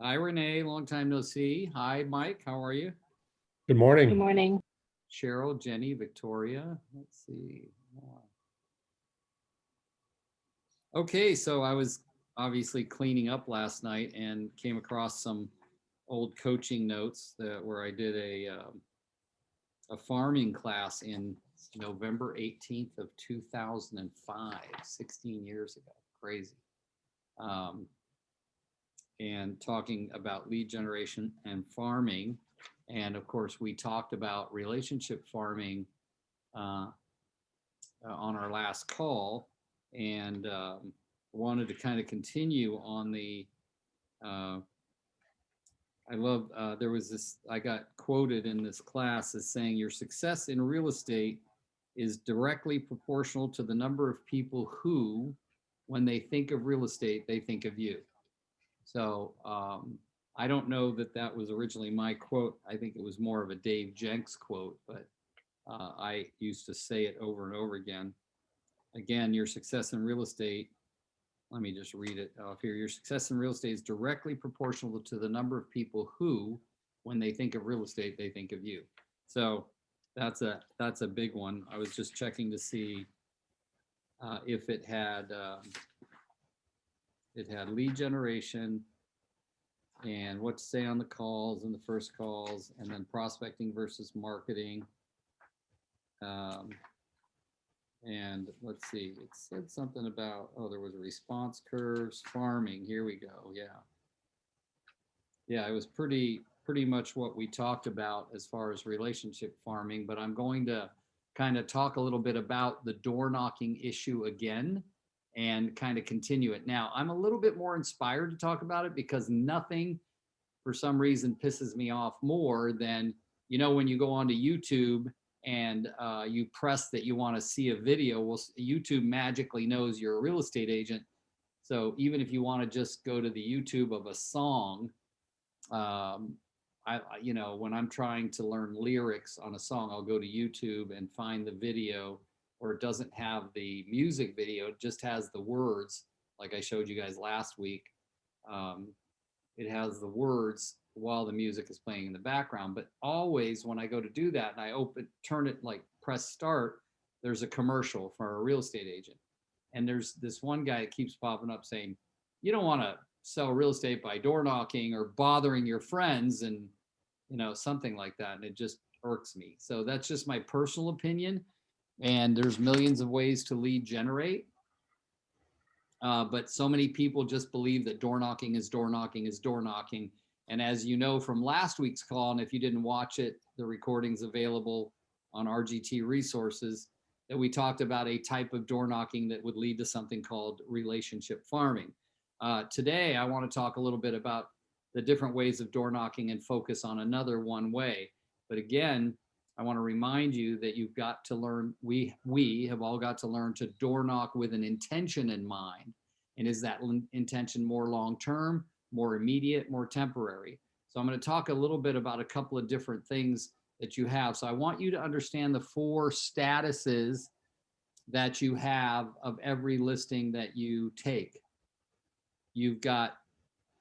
Hi, Renee. Long time no see. Hi, Mike. How are you? Good Good morning. morning. Cheryl, Jenny, Victoria. Let's see. Okay, so I was obviously cleaning up last night and came across some old coaching notes where I did a farming class in November 18th of 2005, 16 years ago. Crazy. Um, and talking about lead generation and farming. And of course, we talked about relationship farming uh, on our last call, and wanted to kind of continue on the. Uh, I love, there was this, I got quoted in this class as saying, your success in real estate is directly proportional to the number of people who, when they think of real estate, they think of you. So I don't know that that was originally my quote. I think it was more of a Dave Jenks quote, but I used to say it over and over again. Again, your success in real estate, let me just read it off here. Your success in real estate is directly proportional to the number of people who, when they think of real estate, they think of you. So that's a big one. I was just checking to see if it had lead generation and what to say on the calls and the first calls, and then prospecting versus marketing. Um, and let's see, it said something about, oh, there was a response curves, farming. Here we go. Yeah, it was pretty much what we talked about as far as relationship farming, but I'm going to kind of talk a little bit about the door knocking issue again and kind of continue it. Now, I'm a little bit more inspired to talk about it because nothing for some reason pisses me off more than, when you go onto YouTube and you press that you want to see a video. Well, YouTube magically knows you're a real estate agent. So even if you want to just go to the YouTube of a song, when I'm trying to learn lyrics on a song, I'll go to YouTube and find the video, or it doesn't have the music video, it just has the words, like I showed you guys last week. Um, it has the words while the music is playing in the background. But always when I go to do that and I turn it, like press start, there's a commercial for a real estate agent. And there's this one guy that keeps popping up saying, you don't want to sell real estate by door knocking or bothering your friends and, something like that. And it just irks me. So that's just my personal opinion. And there's millions of ways to lead generate. But so many people just believe that door knocking is door knocking is door knocking. And as you know from last week's call, and if you didn't watch it, the recording's available on RGT Resources, that we talked about a type of door knocking that would lead to something called relationship farming. Today, I want to talk a little bit about the different ways of door knocking and focus on another one way. But again, I want to remind you that you've got to learn, we have all got to learn to door knock with an intention in mind. And is that intention more long-term, more immediate, more temporary? So I'm going to talk a little bit about a couple of different things that you have. So I want you to understand the 4 statuses that you have of every listing that you take. You've got,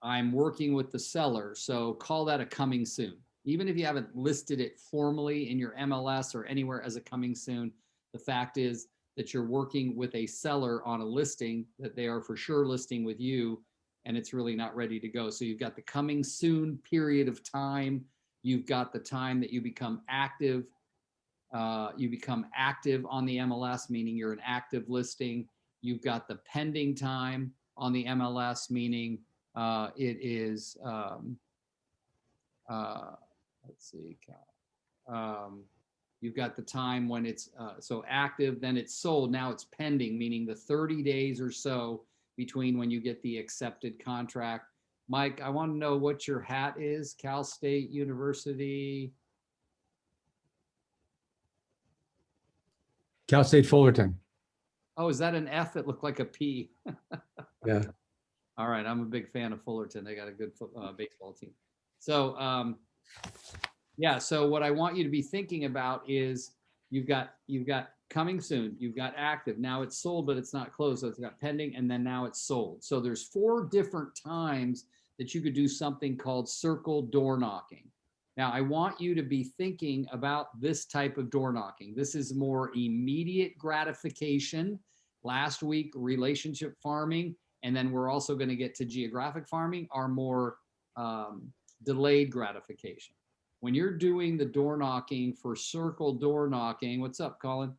I'm working with the seller, so call that a coming soon. Even if you haven't listed it formally in your MLS or anywhere as a coming soon, the fact is that you're working with a seller on a listing that they are for sure listing with you, and it's really not ready to go. So you've got the coming soon period of time. You've got the time that you become active. You become active on the MLS, meaning you're an active listing. You've got the pending time on the MLS, meaning it is, let's see, you've got the time when it's so active, then it's sold, now it's pending, meaning the 30 days or so between when you get the accepted contract. Mike, I want to know what your hat is. Cal State University. Cal State Fullerton. Oh, is that an F? It looked like a P. Yeah. All right, I'm a big fan of Fullerton. They got a good baseball team. So yeah, so what I want you to be thinking about is you've got coming soon, you've got active, now it's sold, but it's not closed. So it's got pending, and then now it's sold. So there's 4 different times that you could do something called circle door knocking. Now, I want you to be thinking about this type of door knocking. This is more immediate gratification. Last week, relationship farming, and then we're also going to get to geographic farming, are more delayed gratification. When you're doing the door knocking for circle door knocking, what's up, Colin?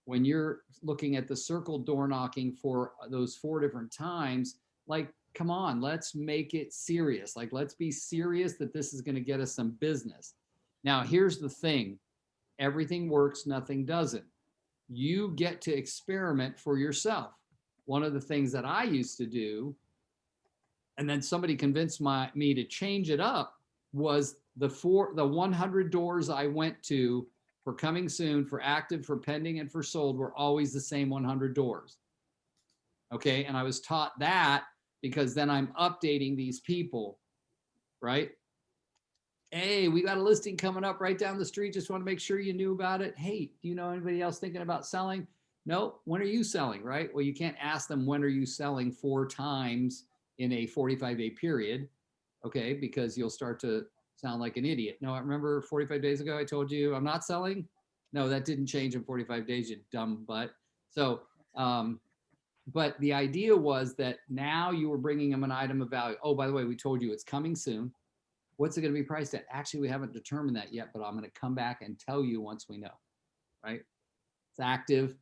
When you're looking at the circle door knocking for those 4 different times, like, come on, let's make it serious. Like, let's be serious that this is going to get us some business. Now, here's the thing. Everything works, nothing doesn't. You get to experiment for yourself. One of the things that I used to do, and then somebody convinced me to change it up, was the 100 doors I went to for coming soon, for active, for pending, and for sold were always the same 100 doors. Okay, and I was taught that because then I'm updating these people, right? Hey, we got a listing coming up right down the street. Just want to make sure you knew about it. Hey, do you know anybody else thinking about selling? No. When are you selling, right? Well, you can't ask them when are you selling 4 times in a 45-day period, okay? Because you'll start to sound like an idiot. No, I remember 45 days ago I told you I'm not selling. No, that didn't change in 45 days, you dumb butt. So, but the idea was that now you were bringing them an item of value. Oh, by the way, we told you it's coming soon. What's it going to be priced at? Actually, we haven't determined that yet, but I'm going to come back and tell you once we know, right? It's active.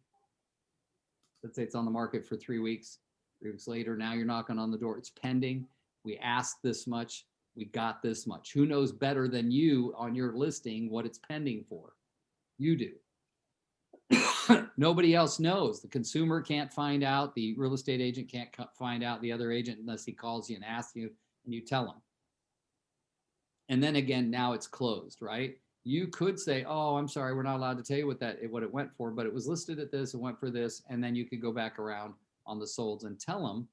Let's say it's on the market for 3 weeks. 3 weeks later, now you're knocking on the door. It's pending. We asked this much. We got this much. Who knows better than you on your listing what it's pending for? You do. Nobody else knows. The consumer can't find out. The real estate agent can't find out, the other agent, unless he calls you and asks you and you tell him. And then again, now it's closed, right? You could say, oh, I'm sorry, we're not allowed to tell you what it went for, but it was listed at this, it went for this, and then you could go back around on the solds and tell them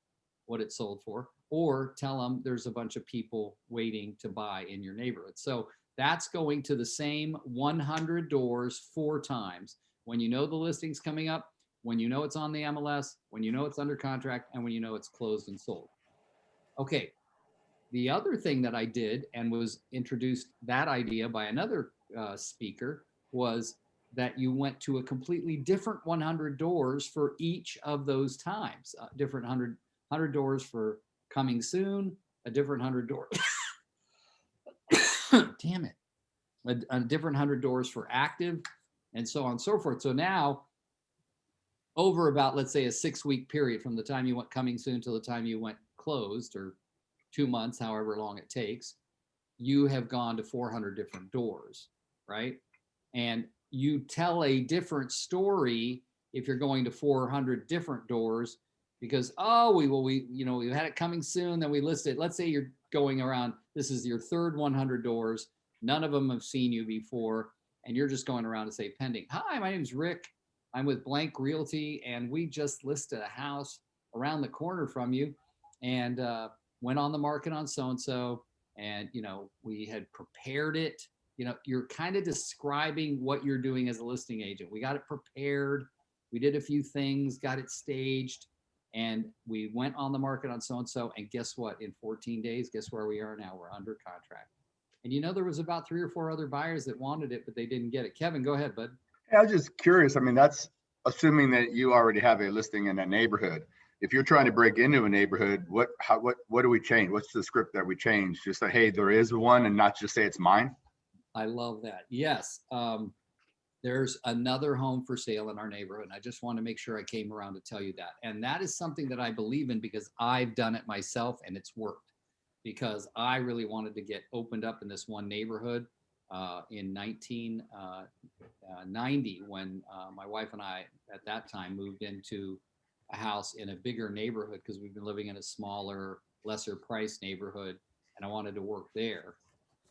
what it sold for, or tell them there's a bunch of people waiting to buy in your neighborhood. So that's going to the same 100 doors 4 times. When you know the listing's coming up, when you know it's on the MLS, when you know it's under contract, and when you know it's closed and sold. Okay. The other thing that I did, and was introduced that idea by another speaker, was that you went to a completely different 100 doors for each of those times. Different 100 doors for coming soon, a different 100 doors. Damn it. A different 100 doors for active, and so on and so forth. So now, over about, let's say, a 6-week period from the time you went coming soon till the time you went closed, or 2 months, however long it takes, you have gone to 400 different doors, right? And you tell a different story if you're going to 400 different doors, because, oh, we had it coming soon, then we listed. Let's say you're going around, this is your 3rd 100 doors. None of them have seen you before, and you're just going around to say pending. Hi, my name's Rick. I'm with Blank Realty, and we just listed a house around the corner from you, and went on the market on so-and-so, and, we had prepared it. You're kind of describing what you're doing as a listing agent. We got it prepared. We did a few things, got it staged, and we went on the market on so-and-so. And guess what? In 14 days, guess where we are now? We're under contract. And there was about 3 or 4 other buyers that wanted it, but they didn't get it. Kevin, go ahead, bud. Yeah, I was just curious. I mean, that's assuming that you already have a listing in a neighborhood. If you're trying to break into a neighborhood, what do we change? What's the script that we change? Just say, hey, there is one, and not just say it's mine. I love that. Yes. There's another home for sale in our neighborhood. And I just want to make sure I came around to tell you that. And that is something that I believe in, because I've done it myself and it's worked, because I really wanted to get opened up in this one neighborhood in 1990, when my wife and I at that time moved into a house in a bigger neighborhood, because we've been living in a smaller, lesser price neighborhood, and I wanted to work there.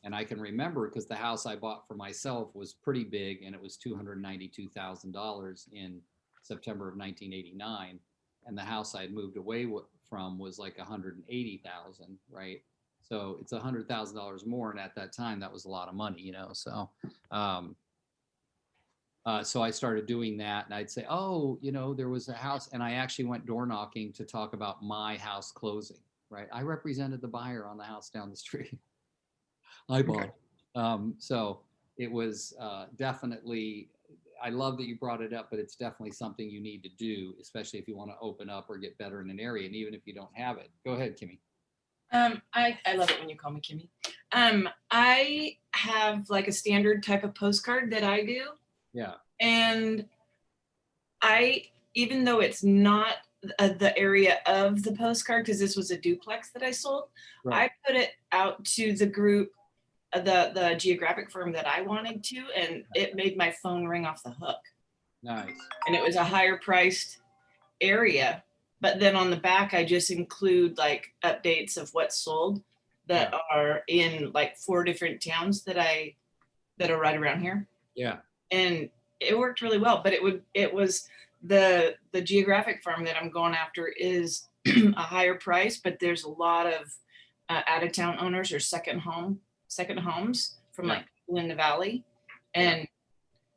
And I can remember, because the house I bought for myself was pretty big, and it was $292,000 in September of 1989. And the house I'd moved away from was like $180,000, right? So it's $100,000 more. And at that time, that was a lot of money, So, so I started doing that, and I'd say, oh, there was a house, and I actually went door knocking to talk about my house closing. right? I represented the buyer on the house down the street. I bought. Okay. So it was definitely, I love that you brought it up, but it's definitely something you need to do, especially if you want to open up or get better in an area. And even if you don't have it, go ahead, Kimmy. I love it when you call me Kimmy. I have like a standard type of postcard that I do. Yeah. And even though it's not the area of the postcard, because this was a duplex that I sold, Right. I put it out to the group, the geographic firm that I wanted to, and it made my phone ring off the hook. Nice. And it was a higher priced area. But then on the back, I just include like updates of what's sold that are in like 4 different towns that are right around here. Yeah. And it worked really well. But it was the geographic firm that I'm going after is a higher price, but there's a lot of out of town owners or second homes from like people in the valley, and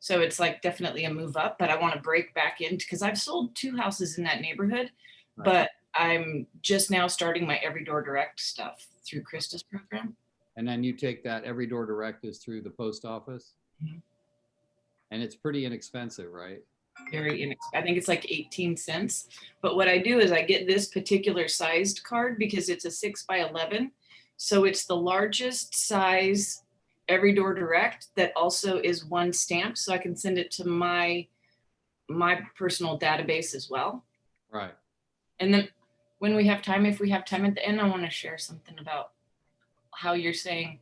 so it's like definitely a move up. But I want to break back into, because I've sold 2 houses in that neighborhood. Right. But I'm just now starting my Every Door Direct stuff through Krista's program. And then you take that Every Door Direct is through the post office. Mhm. And it's pretty inexpensive, right? I think it's like 18 cents. But what I do is I get this particular sized card because it's a 6x11. So it's the largest size Every Door Direct that also is 1 stamp. So I can send it to my personal database as well. Right. And then when we have time, if we have time at the end, I want to share something about how you're saying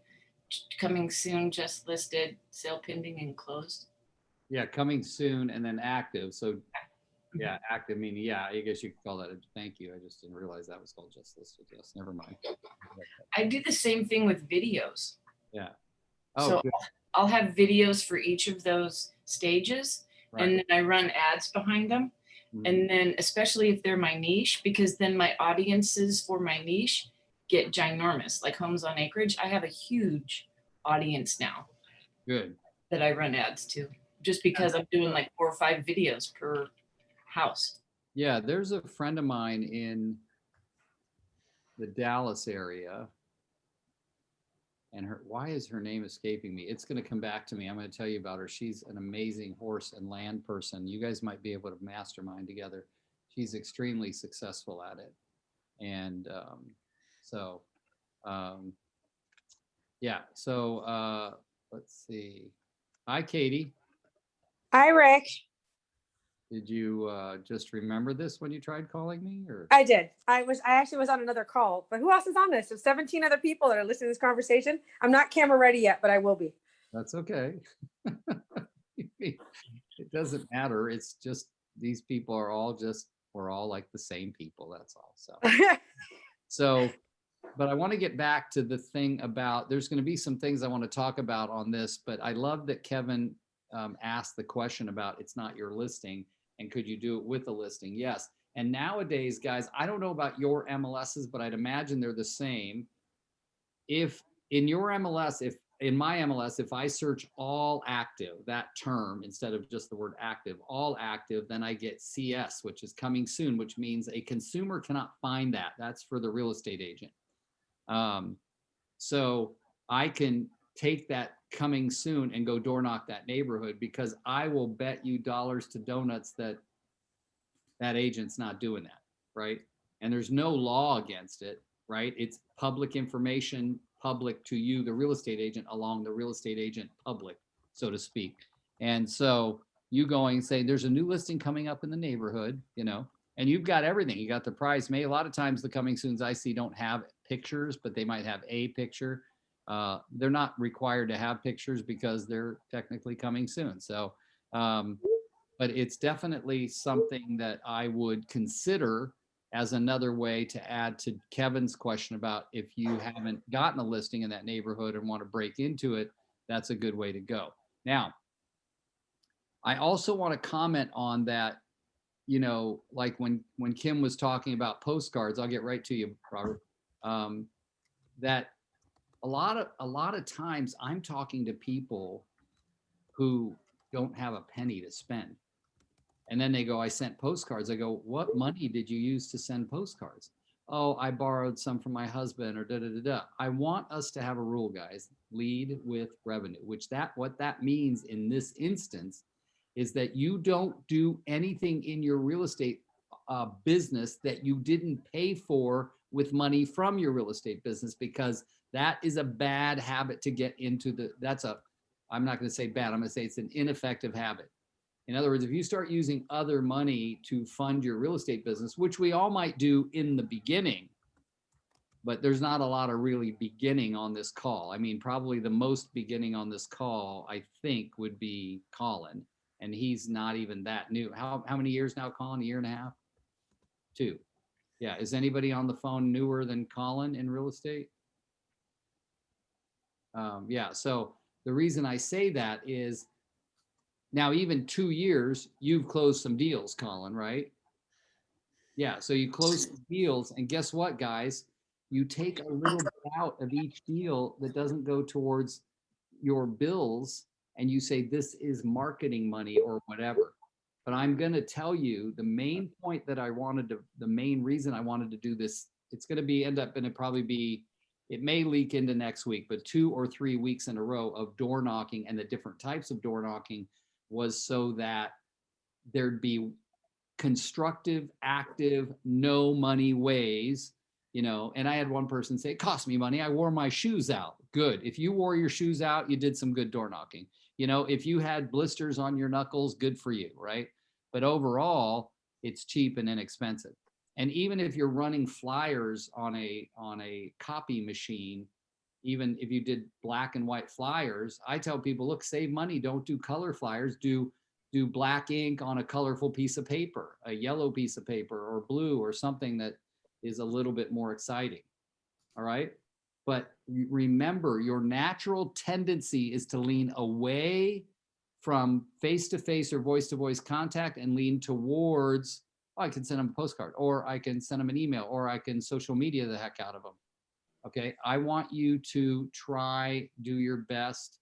coming soon, just listed, sale pending and closed. Yeah, coming soon and then active. So yeah, active meaning, yeah, I guess you could call that a thank you. I just didn't realize that was called just listed. Yes, never mind. I do the same thing with videos. Yeah. Oh, So good. I'll have videos for each of those stages, Right. and then I run ads behind them. Mhm. And then especially if they're my niche, because then my audiences for my niche get ginormous, like Homes on Acreage. I have a huge audience now Good. that I run ads to, just because I'm doing like 4 or 5 videos per house. Yeah, there's a friend of mine in the Dallas area. And why is her name escaping me? It's going to come back to me. I'm going to tell you about her. She's an amazing horse and land person. You guys might be able to mastermind together. She's extremely successful at it. And yeah, so let's see. Hi, Katie. Hi, Rick. Did you just remember this when you tried calling me, or? I did. I actually was on another call, but who else is on this? There's 17 other people that are listening to this conversation. I'm not camera ready yet, but I will be. That's okay. It doesn't matter. It's just these people are all we're all like the same people. That's all. So, but I want to get back to the thing about, there's going to be some things I want to talk about on this, but I love that Kevin asked the question about it's not your listing. And could you do it with a listing? Yes. And nowadays, guys, I don't know about your MLSs, but I'd imagine they're the same. If in your MLS, in my MLS, if I search all active, that term, instead of just the word active, all active, then I get CS, which is coming soon, which means a consumer cannot find that. That's for the real estate agent. So I can take that coming soon and go door knock that neighborhood, because I will bet you dollars to donuts that that agent's not doing that, right? And there's no law against it, right? It's public information, public to you, the real estate agent, along the real estate agent public, so to speak. And so you going and say, there's a new listing coming up in the neighborhood, and you've got everything. You got the price. A lot of times the coming soons I see don't have pictures, but they might have a picture. They're not required to have pictures because they're technically coming soon. So, but it's definitely something that I would consider as another way to add to Kevin's question about if you haven't gotten a listing in that neighborhood and want to break into it, that's a good way to go. Now, I also want to comment on that, like when Kim was talking about postcards, I'll get right to you, Robert, that a lot of times I'm talking to people who don't have a penny to spend. And then they go, I sent postcards. I go, what money did you use to send postcards? oh, I borrowed some from my husband or da da da da. I want us to have a rule, guys. Lead with revenue, which what that means in this instance is that you don't do anything in your real estate business that you didn't pay for with money from your real estate business, because that is a bad habit to get into. I'm not going to say bad, I'm going to say it's an ineffective habit. In other words, if you start using other money to fund your real estate business, which we all might do in the beginning, but there's not a lot of really beginning on this call. I mean, probably the most beginning on this call, I think, would be Colin, and he's not even that new. How many years now, Colin? A year and a half? 2. Yeah. Is anybody on the phone newer than Colin in real estate? Yeah. So the reason I say that is now, even 2 years, you've closed some deals, Colin, right? Yeah. So you close some deals, and guess what, guys? You take a little bit out of each deal that doesn't go towards your bills, and you say, this is marketing money or whatever. But I'm going to tell you the main point that the main reason I wanted to do this, it's going to end up going to probably be, it may leak into next week, but 2 or 3 weeks in a row of door knocking, and the different types of door knocking was so that there'd be constructive, active, no money ways, and I had one person say, it cost me money. I wore my shoes out. Good. If you wore your shoes out, you did some good door knocking. If you had blisters on your knuckles, good for you, right? But overall, it's cheap and inexpensive. And even if you're running flyers on a copy machine, even if you did black and white flyers, I tell people, look, save money. Don't do color flyers. Do black ink on a colorful piece of paper, a yellow piece of paper or blue, or something that is a little bit more exciting. All right. But remember, your natural tendency is to lean away from face-to-face or voice-to-voice contact and lean towards, oh, I can send them a postcard, or I can send them an email, or I can social media the heck out of them. Okay. I want you to do your best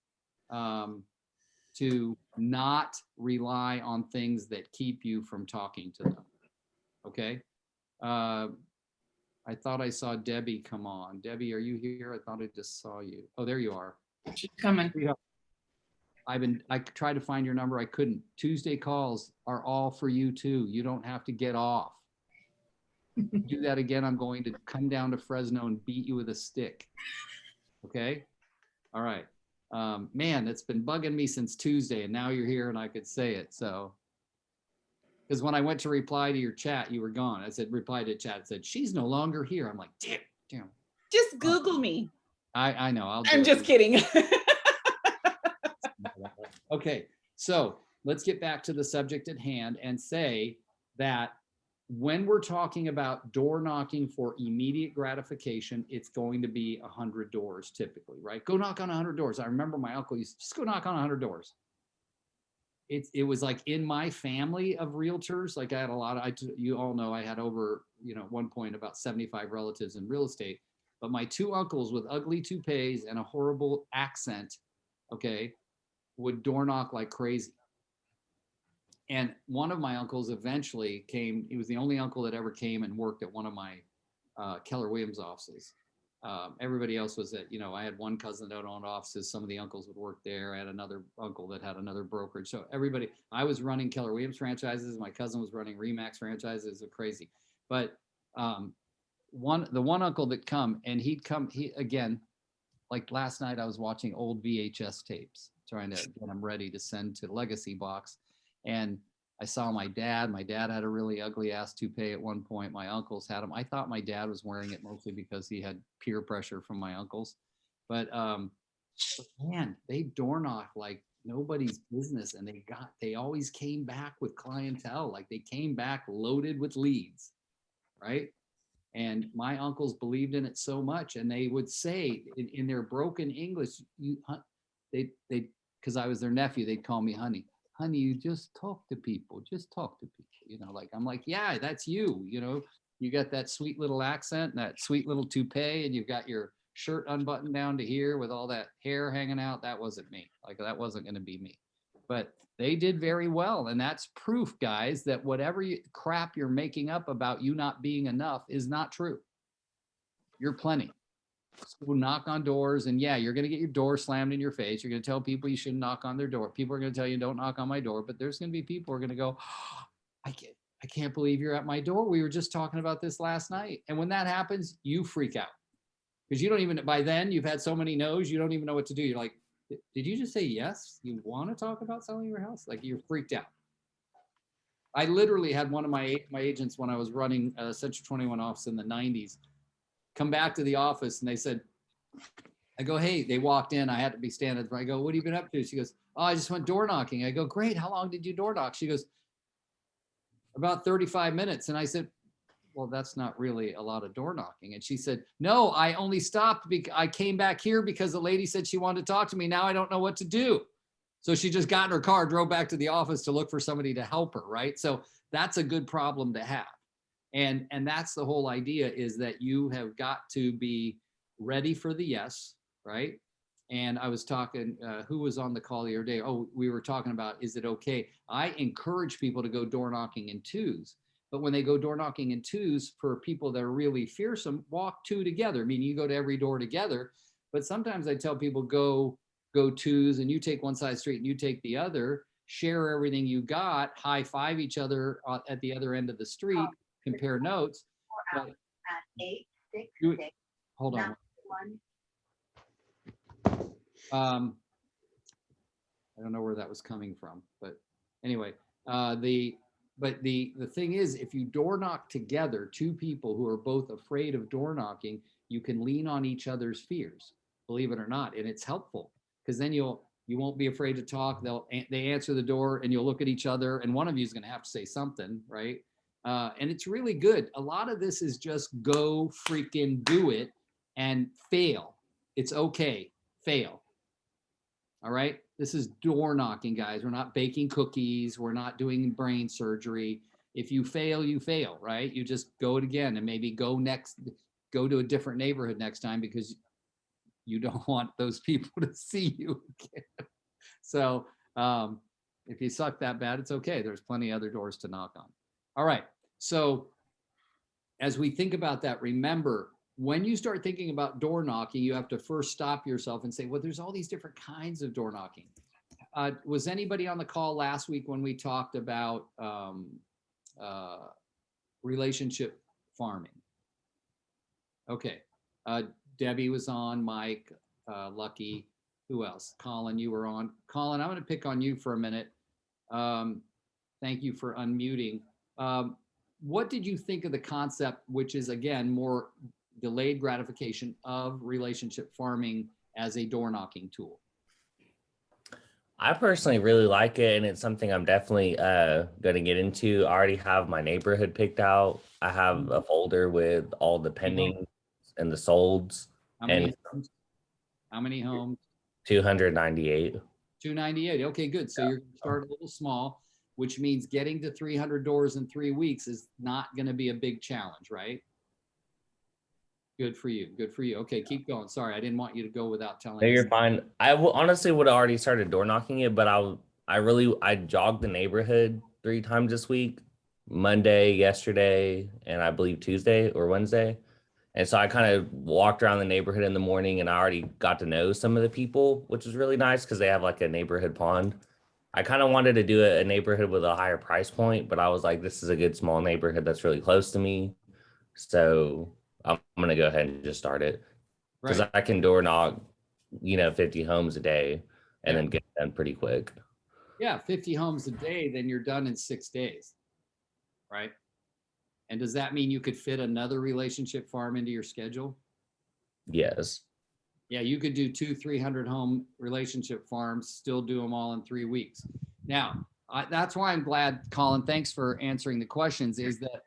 to not rely on things that keep you from talking to them. Okay. I thought I saw Debbie come on. Debbie, are you here? I thought I just saw you. Oh, there you are. She's coming. I tried to find your number. I couldn't. Tuesday calls are all for you too. You don't have to get off. Do that again, I'm going to come down to Fresno and beat you with a stick. Okay. All right. Man, it's been bugging me since Tuesday, and now you're here and I could say it. So, because when I went to reply to your chat, you were gone. I said, reply to chat. It said, she's no longer here. I'm like, damn. Just Google me. I know. I'm just kidding. Okay. So let's get back to the subject at hand and say that when we're talking about door knocking for immediate gratification, it's going to be 100 doors typically, right? Go knock on 100 doors. I remember my uncle used to just go knock on 100 doors. It was like in my family of realtors, like I had a lot of, you all know I had over, at one point about 75 relatives in real estate, but my 2 uncles with ugly toupees and a horrible accent, okay, would door knock like crazy. And one of my uncles eventually came, he was the only uncle that ever came and worked at one of my Keller Williams offices. Everybody else was at, I had one cousin that owned offices. Some of the uncles would work there. I had another uncle that had another brokerage. So I was running Keller Williams franchises. My cousin was running Remax franchises. They're crazy. But the one uncle that he again, like last night I was watching old VHS tapes, trying to get them ready to send to Legacy Box. And I saw my dad. My dad had a really ugly ass toupee at one point. My uncles had them. I thought my dad was wearing it mostly because he had peer pressure from my uncles. But man, they door knocked like nobody's business. And they always came back with clientele. Like they came back loaded with leads, right? And my uncles believed in it so much. And they would say in their broken English, because I was their nephew, they'd call me honey. Honey, you just talk to people, I'm like, yeah, that's you, you got that sweet little accent, and that sweet little toupee, and you've got your shirt unbuttoned down to here with all that hair hanging out. That wasn't me. Like that wasn't going to be me, but they did very well. And that's proof, guys, that whatever crap you're making up about you not being enough is not true. you're plenty. So knock on doors, and yeah, you're going to get your door slammed in your face. You're going to tell people you shouldn't knock on their door. People are going to tell you don't knock on my door, but there's going to be people who are going to go, "Oh, I can't believe you're at my door. We were just talking about this last night." And when that happens, you freak out because you don't even, by then you've had so many no's, you don't even know what to do. You're like, did you just say yes? You want to talk about selling your house? Like, you're freaked out. I literally had one of my agents when I was running a Central 21 office in the 90s come back to the office, and they said, I go, hey, they walked in. I had to be standing. I go, what have you been up to? She goes, oh, I just went door knocking. I go, great. How long did you door knock? She goes, about 35 minutes. And I said, well, that's not really a lot of door knocking. And she said, no, I only stopped because I came back here because the lady said she wanted to talk to me. Now I don't know what to do. So she just got in her car, drove back to the office to look for somebody to help her, right? So that's a good problem to have. And that's the whole idea, is that you have got to be ready for the yes, right? And I was talking, who was on the call the other day? Oh, we were talking about, is it okay? I encourage people to go door knocking in twos, but when they go door knocking in twos, for people that are really fearsome, walk two together, meaning you go to every door together. But sometimes I tell people, go twos, and you take one side street and you take the other, share everything you got, high five each other at the other end of the street, compare notes. But hold on. I don't know where that was coming from, but anyway, the thing is, if you door knock together, two people who are both afraid of door knocking, you can lean on each other's fears, believe it or not, and it's helpful because then you won't be afraid to talk. They answer the door, and you'll look at each other, and one of you is going to have to say something, right? And it's really good. A lot of this is just go freaking do it and fail. It's okay. Fail. All right. This is door knocking, guys. We're not baking cookies. We're not doing brain surgery. If you fail, you fail, right? You just go it again, and maybe go to a different neighborhood next time, because you don't want those people to see you again. So if you suck that bad, it's okay. There's plenty of other doors to knock on. All right. So as we think about that, remember, when you start thinking about door knocking, you have to first stop yourself and say, well, there's all these different kinds of door knocking. Was anybody on the call last week when we talked about relationship farming? Okay. Debbie was on, Mike, Lucky, who else? Colin, you were on. Colin, I'm going to pick on you for a minute. Thank you for unmuting. What did you think of the concept, which is, again, more delayed gratification of relationship farming as a door knocking tool? I personally really like it, and it's something I'm definitely going to get into. I already have my neighborhood picked out. I have a folder with all the pendings and the solds. How many homes? 298. 298. Okay, good. So you're going to start a little small, which means getting to 300 doors in 3 weeks is not going to be a big challenge, right? Good for you. Good for you. Okay, keep going. Sorry, I didn't want you to go without telling No, us. you're fine. I honestly would have already started door knocking it, but I jogged the neighborhood 3 times this week, Monday, yesterday, and I believe Tuesday or Wednesday. And so I kind of walked around the neighborhood in the morning, and I already got to know some of the people, which was really nice because they have like a neighborhood pond. I kind of wanted to do a neighborhood with a higher price point, but I was like, this is a good small neighborhood that's really close to me. So I'm going to go ahead and just start it, because I can door knock, 50 homes a day and then get done pretty quick. Yeah, 50 homes a day, then you're done in 6 days, right? And does that mean you could fit another relationship farm into your schedule? Yes. Yeah, you could do 200-300 home relationship farms, still do them all in 3 weeks. Now, that's why I'm glad, Colin, thanks for answering the questions, is that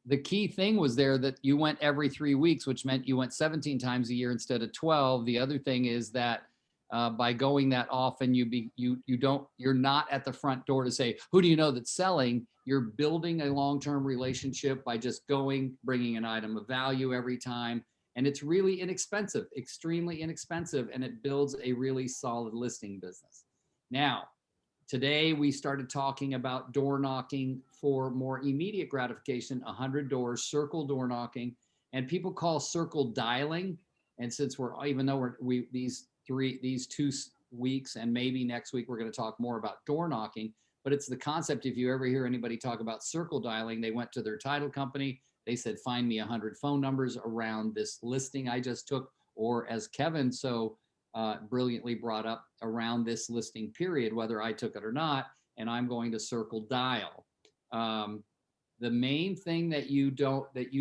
the key thing was there that you went every 3 weeks, which meant you went 17 times a year instead of 12. The other thing is that by going that often, you're not at the front door to say, who do you know that's selling? You're building a long-term relationship by just going, bringing an item of value every time. And it's really inexpensive, extremely inexpensive, and it builds a really solid listing business. Now, today we started talking about door knocking for more immediate gratification, 100 doors, circle door knocking. And people call circle dialing. And since even though these 2 weeks and maybe next week, we're going to talk more about door knocking, but it's the concept. If you ever hear anybody talk about circle dialing, they went to their title company. They said, find me 100 phone numbers around this listing I just took, or as Kevin so brilliantly brought up, around this listing period, whether I took it or not, and I'm going to circle dial. The main thing that you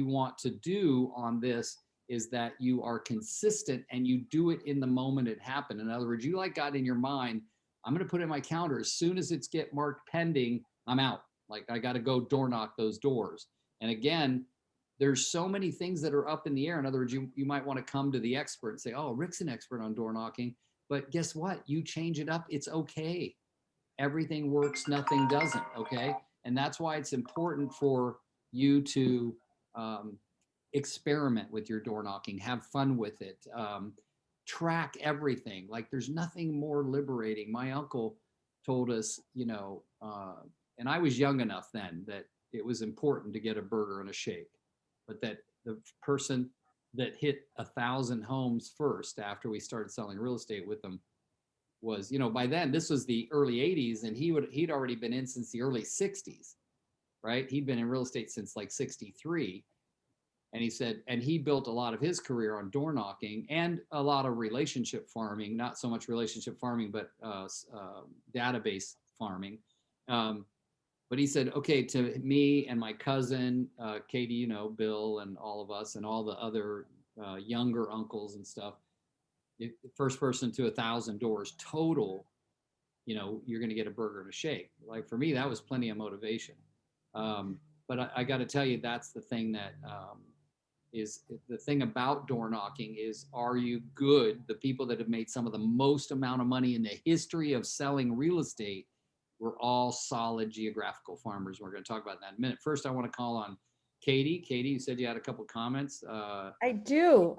want to do on this is that you are consistent and you do it in the moment it happened. In other words, you got in your mind, I'm going to put in my calendar, as soon as it's get marked pending, I'm out. Like, I got to go door knock those doors. And again, there's so many things that are up in the air. In other words, you might want to come to the expert and say, oh, Rick's an expert on door knocking, but guess what? You change it up, it's okay. Everything works, nothing doesn't, okay? And that's why it's important for you to experiment with your door knocking, have fun with it, track everything. Like, there's nothing more liberating. My uncle told us, and I was young enough then that it was important to get a burger and a shake, but that the person that hit 1,000 homes first after we started selling real estate with them was, by then, this was the early 80s, and he'd already been in since the early 60s, right? He'd been in real estate since like 63. And he said, and he built a lot of his career on door knocking and a lot of relationship farming, not so much relationship farming, but database farming. But he said, okay, to me and my cousin, Katie, Bill and all of us and all the other younger uncles and stuff, first person to 1,000 doors total, you're going to get a burger and a shake. Like, for me, that was plenty of motivation. But I got to tell you, that's the thing that is the thing about door knocking is, are you good? The people that have made some of the most amount of money in the history of selling real estate were all solid geographical farmers. We're going to talk about that in a minute. First, I want to call on Katie. Katie, you said you had a couple of comments. I do.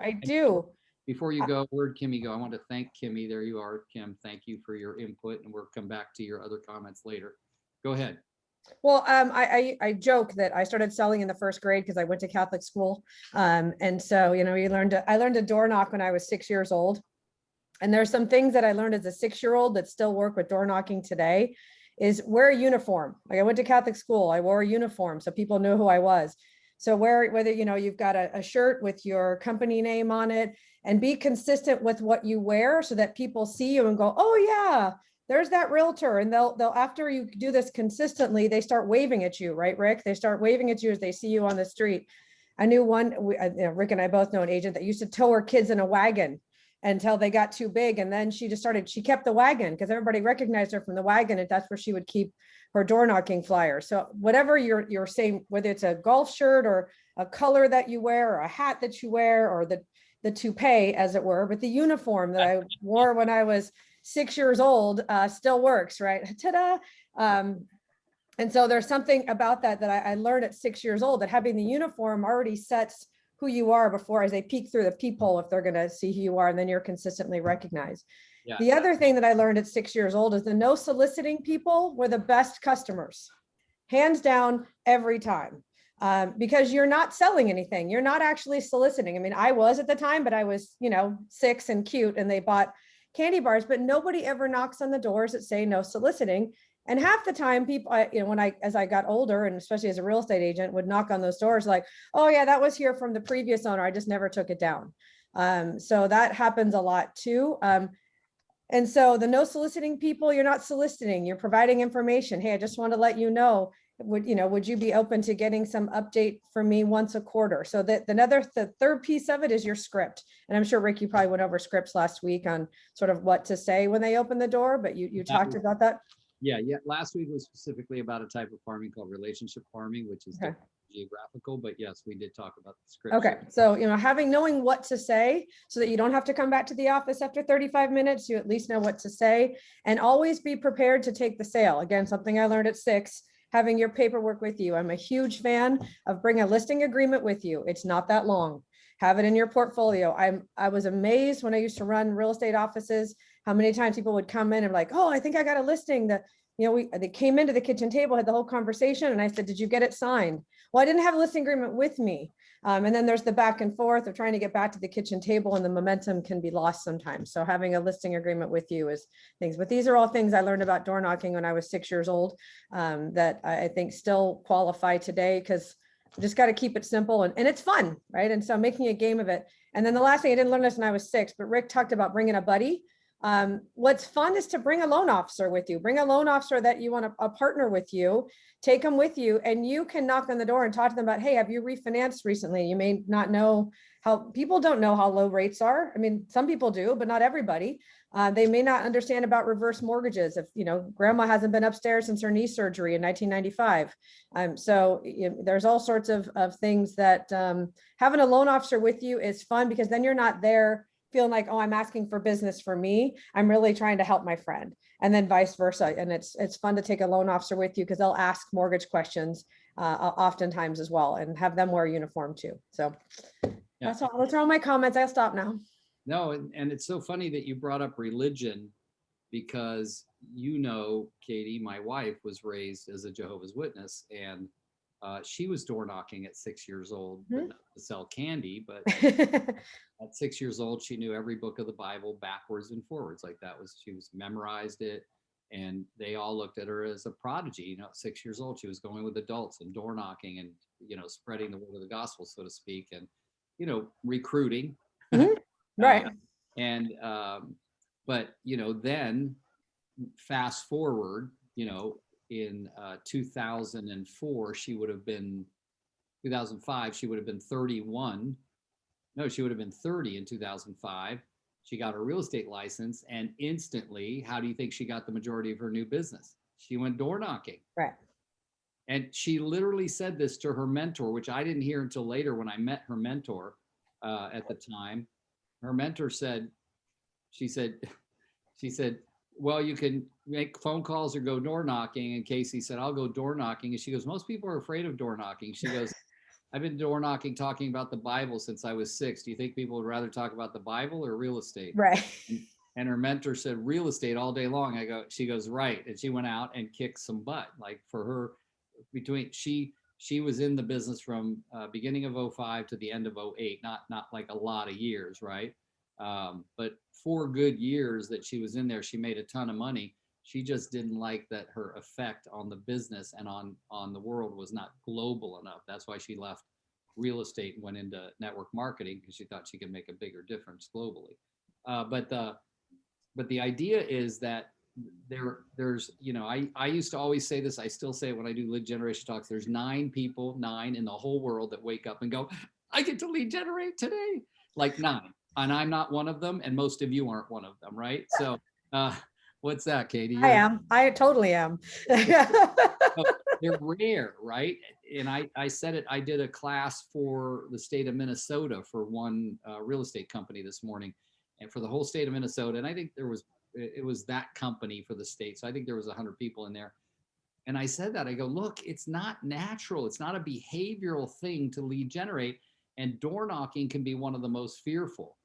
Before you go, where'd Kimmy go? I want to thank Kimmy. There you are, Kim. Thank you for your input, and we'll come back to your other comments later. Go ahead. Well, I joke that I started selling in the first grade because I went to Catholic school. And so, I learned to door knock when I was 6 years old. And there's some things that I learned as a 6-year-old that still work with door knocking today, is wear a uniform. Like, I went to Catholic school, I wore a uniform so people knew who I was. So whether, you've got a shirt with your company name on it, and be consistent with what you wear so that people see you and go, oh yeah, there's that realtor. And they'll after you do this consistently, they start waving at you, right, Rick? They start waving at you as they see you on the street. I knew one, Rick and I both know an agent that used to tow her kids in a wagon until they got too big. And then she kept the wagon because everybody recognized her from the wagon, and that's where she would keep her door knocking flyer. So whatever you're saying, whether it's a golf shirt or a color that you wear or a hat that you wear or the toupee, as it were, but the uniform that I wore when I was 6 years old still works, right? Ta-da! And so there's something about that I learned at 6 years old, that having the uniform already sets who you are before, as they peek through the peephole, if they're going to see who you are, and then you're consistently recognized. Yeah. The other thing that I learned at 6 years old is the no soliciting people were the best customers, hands down, every time. Because you're not selling anything. You're not actually soliciting. I mean, I was at the time, but I was, 6 and cute, and they bought candy bars, but nobody ever knocks on the doors that say no soliciting. And half the time people, as I got older, and especially as a real estate agent, would knock on those doors like, oh yeah, that was here from the previous owner. I just never took it down. So that happens a lot too. And so the no soliciting people, you're not soliciting, you're providing information. Hey, I just want to let you know, would you be open to getting some update from me once a quarter? So that the third piece of it is your script. And I'm sure, Rick, you probably went over scripts last week on sort of what to say when they open the door, but you talked about that. Yeah. Last week was specifically about a type of farming called relationship farming, which is geographical, but yes, we did talk about the script. Okay. So, knowing what to say so that you don't have to come back to the office after 35 minutes, you at least know what to say, and always be prepared to take the sale. Again, something I learned at 6, having your paperwork with you. I'm a huge fan of bring a listing agreement with you. It's not that long. Have it in your portfolio. I was amazed when I used to run real estate offices, how many times people would come in and like, oh, I think I got a listing that, they came into the kitchen table, had the whole conversation. And I said, did you get it signed? Well, I didn't have a listing agreement with me. And then there's the back and forth of trying to get back to the kitchen table, and the momentum can be lost sometimes. So having a listing agreement with you is things, but these are all things I learned about door knocking when I was 6 years old, that I think still qualify today, because just got to keep it simple and it's fun, right? And so making a game of it. And then the last thing, I didn't learn this when I was 6, but Rick talked about bringing a buddy. What's fun is to bring a loan officer with you. Bring a loan officer that you want a partner with you, take them with you, and you can knock on the door and talk to them about, hey, have you refinanced recently? You may not know how, people don't know how low rates are. I mean, some people do, but not everybody. They may not understand about reverse mortgages. If, grandma hasn't been upstairs since her knee surgery in 1995. So there's all sorts of things that having a loan officer with you is fun, because then you're not there feeling like, oh, I'm asking for business for me. I'm really trying to help my friend, and then vice versa. And it's fun to take a loan officer with you, because they'll ask mortgage questions oftentimes as well, and have them wear a uniform too. So that's all. Those are all my comments. I'll stop now. No, and it's so funny that you brought up religion, because Katie, my wife, was raised as a Jehovah's Witness, and she was door knocking at 6 years old, but not to sell candy, but at 6 years old, she knew every book of the Bible backwards and forwards. Like she was memorized it, and they all looked at her as a prodigy. At 6 years old, she was going with adults and door knocking and, spreading the word of the gospel, so to speak, and, recruiting. Right. But, then fast forward, in 2004, 2005, she would have been 31. No, she would have been 30 in 2005. She got her real estate license, and instantly, how do you think she got the majority of her new business? She went door knocking. Right. And she literally said this to her mentor, which I didn't hear until later when I met her mentor at the time. Her mentor said, she said, well, you can make phone calls or go door knocking. And Casey said, I'll go door knocking. And she goes, most people are afraid of door knocking. She goes, I've been door knocking, talking about the Bible since I was 6. Do you think people would rather talk about the Bible or real estate? Right. And her mentor said, real estate all day long. She goes, right. And she went out and kicked some butt. Like for her, she was in the business from beginning of 05 to the end of 08, not like a lot of years, right? But 4 good years that she was in there, she made a ton of money. She just didn't like that her effect on the business and on the world was not global enough. That's why she left real estate and went into network marketing, because she thought she could make a bigger difference globally. But the idea is that there's, I used to always say this, I still say it when I do lead generation talks, there's 9 in the whole world that wake up and go, I get to lead generate today. Like 9. And I'm not one of them, and most of you aren't one of them, right? So what's that, Katie? I am. I totally am. They're rare, right? And I said it, I did a class for the state of Minnesota for one real estate company this morning, and for the whole state of Minnesota. And I think it was that company for the state. So I think there was 100 people in there. And I said that, I go, look, it's not natural. It's not a behavioral thing to lead generate. And door knocking can be one of the most fearful.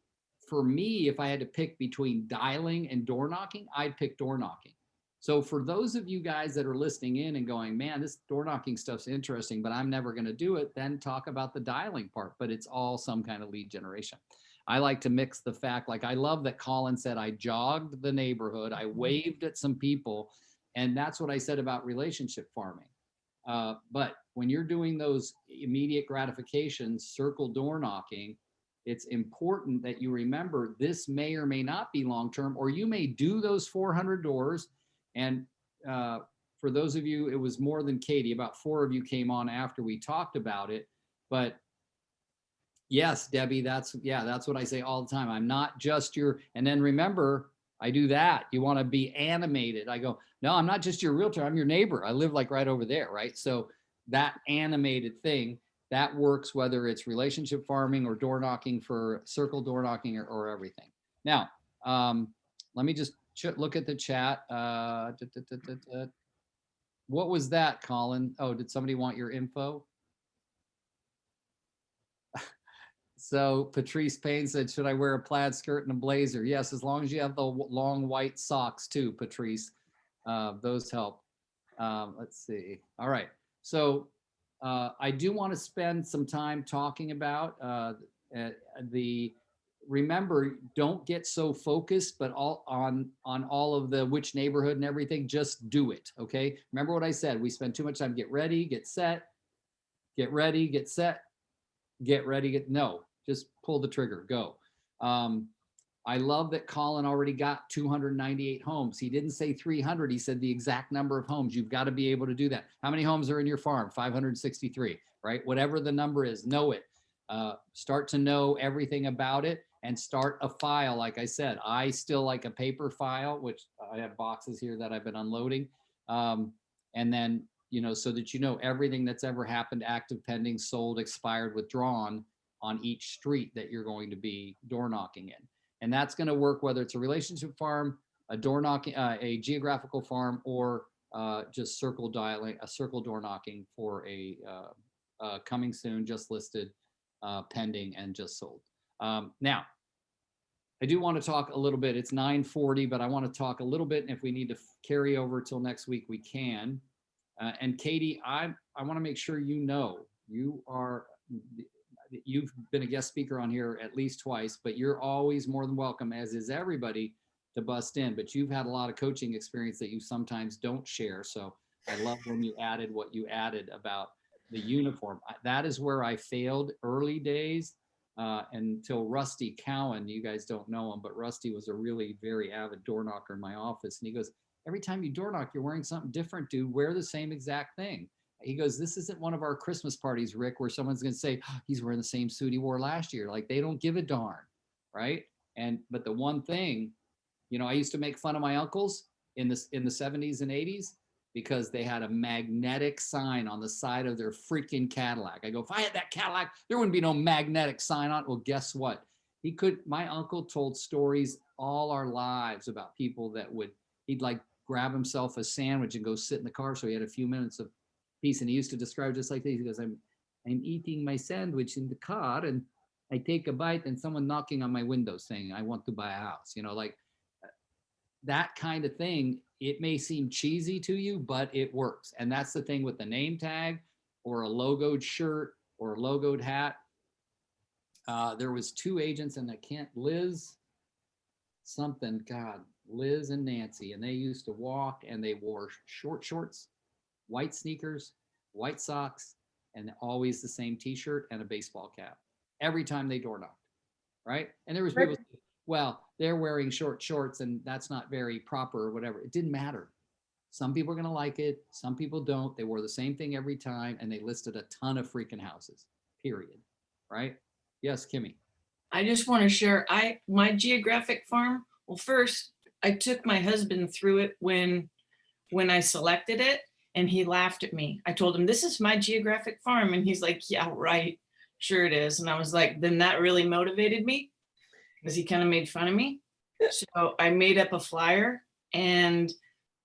For me, if I had to pick between dialing and door knocking, I'd pick door knocking. So for those of you guys that are listening in and going, man, this door knocking stuff's interesting, but I'm never going to do it, then talk about the dialing part, but it's all some kind of lead generation. I like to mix the fact, like I love that Colin said, I jogged the neighborhood, I waved at some people, and that's what I said about relationship farming. But when you're doing those immediate gratifications, circle door knocking, it's important that you remember this may or may not be long-term, or you may do those 400 doors. And for those of you, it was more than Katie, about 4 of you came on after we talked about it. But yes, Debbie, that's what I say all the time. I'm not just and then remember, I do that. You want to be animated. I go, no, I'm not just your realtor. I'm your neighbor. I live like right over there, right? So that animated thing, that works whether it's relationship farming or door knocking for circle door knocking or everything. Now, let me just look at the chat. What was that, Colin? Oh, did somebody want your info? So Patrice Payne said, should I wear a plaid skirt and a blazer? Yes, as long as you have the long white socks too, Patrice. Those help. Let's see. All right. So I do want to spend some time talking about remember, don't get so focused, but on all of the which neighborhood and everything, just do it. Okay. Remember what I said, we spend too much time, get ready, get set, get ready, get set, get ready, no, just pull the trigger, go. I love that Colin already got 298 homes. He didn't say 300. He said the exact number of homes. You've got to be able to do that. How many homes are in your farm? 563, right? Whatever the number is, know it. Start to know everything about it and start a file. Like I said, I still like a paper file, which I have boxes here that I've been unloading. And then, so that you know everything that's ever happened, active, pending, sold, expired, withdrawn on each street that you're going to be door knocking in. And that's going to work whether it's a relationship farm, a door knocking, a geographical farm, or just circle door knocking for a coming soon, just listed, pending, and just sold. Now, I do want to talk a little bit. It's 9:40, but I want to talk a little bit. And if we need to carry over till next week, we can. And Katie, I want to make sure you've been a guest speaker on here at least twice, but you're always more than welcome, as is everybody, to bust in. But you've had a lot of coaching experience that you sometimes don't share. So I love when you added what you added about the uniform. That is where I failed early days until Rusty Cowan. You guys don't know him, but Rusty was a really very avid door knocker in my office. And he goes, every time you door knock, you're wearing something different, dude. Wear the same exact thing. He goes, this isn't one of our Christmas parties, Rick, where someone's going to say, oh, he's wearing the same suit he wore last year. Like, they don't give a darn, right? But the one thing, I used to make fun of my uncles in the 70s and 80s because they had a magnetic sign on the side of their freaking Cadillac. I go, if I had that Cadillac, there wouldn't be no magnetic sign on it. Well, guess what? My uncle told stories all our lives about people that he'd like grab himself a sandwich and go sit in the car. So he had a few minutes of peace. And he used to describe just like this. He goes, I'm eating my sandwich in the car and I take a bite and someone knocking on my window saying, I want to buy a house, like that kind of thing. It may seem cheesy to you, but it works. And that's the thing with the name tag or a logoed shirt or a logoed hat. There was two agents and Liz and Nancy, and they used to walk and they wore short shorts, white sneakers, white socks, and always the same t-shirt and a baseball cap every time they door knocked, right? And there was people, well, they're wearing short shorts and that's not very proper or whatever. It didn't matter. Some people are going to like it. Some people don't. They wore the same thing every time and they listed a ton of freaking houses, period, right? Yes, Kimmy. I just want to share, my geographic farm, well, first, I took my husband through it when I selected it. And he laughed at me. I told him, this is my geographic farm. And he's like, yeah, right. Sure it is. And I was like, then that really motivated me because he kind of made fun of me. So I made up a flyer. And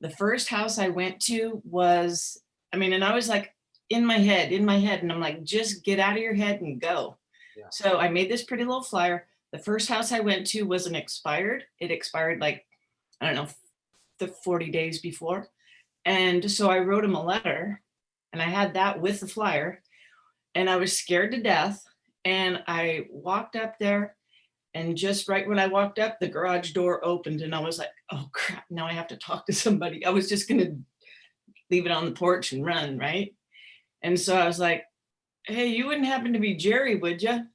the first house I went to was, and I was like in my head. And I'm like, just get out of your head and go. Yeah. So I made this pretty little flyer. The first house I went to wasn't expired. It expired like, I don't know, the 40 days before. And so I wrote him a letter and I had that with the flyer and I was scared to death. And I walked up there and just right when I walked up, the garage door opened and I was like, oh crap, now I have to talk to somebody. I was just going to leave it on the porch and run, right? And so I was like, hey, you wouldn't happen to be Jerry, would you?